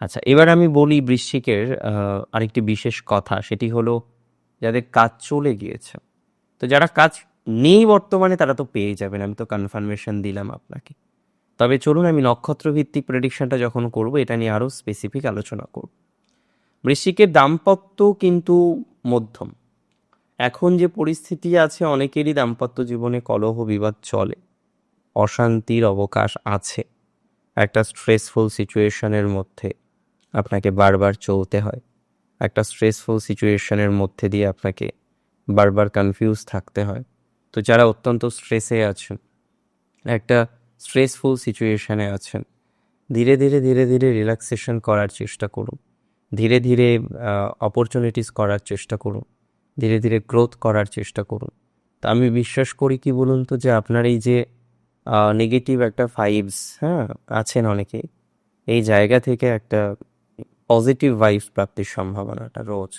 আচ্ছা, এবার আমি বলি বৃশ্চিকের আরেকটি বিশেষ কথা, সেটি হলো যাদের কাজ চলে গিয়েছে। তো যারা কাজ নেই বর্তমানে তারা তো পেয়ে যাবেন, আমি তো কনফার্মেশন দিলাম আপনাকে। তবে চলুন আমি নক্ষত্র ভিত্তিক প্রেডিকশনটা যখন করব এটা নিয়ে আরও স্পেসিফিক আলোচনা করব। বৃশ্চিকের দাম্পত্য কিন্তু মধ্যম। এখন যে পরিস্থিতি আছে, অনেকেরই দাম্পত্য জীবনে কলহ বিবাদ চলে, অশান্তির অবকাশ আছে। একটা স্ট্রেসফুল সিচুয়েশনের মধ্যে আপনাকে বারবার চলতে হয়, একটা স্ট্রেসফুল সিচুয়েশনের মধ্যে দিয়ে আপনাকে বারবার কনফিউজ থাকতে হয়। তো যারা অত্যন্ত স্ট্রেসে আছেন, একটা স্ট্রেসফুল সিচুয়েশনে আছেন, ধীরে ধীরে ধীরে ধীরে রিল্যাক্সেশন করার চেষ্টা করুন, ধীরে ধীরে অপরচুনিটিস করার চেষ্টা করুন, ধীরে ধীরে গ্রোথ করার চেষ্টা করুন। তা আমি বিশ্বাস করি কি বলুন তো, যে আপনার এই যে নেগেটিভ একটা ভাইবস, হ্যাঁ, আছেন অনেকেই, এই জায়গা থেকে একটা পজিটিভ ভাইবস প্রাপ্তির সম্ভাবনাটা রোজ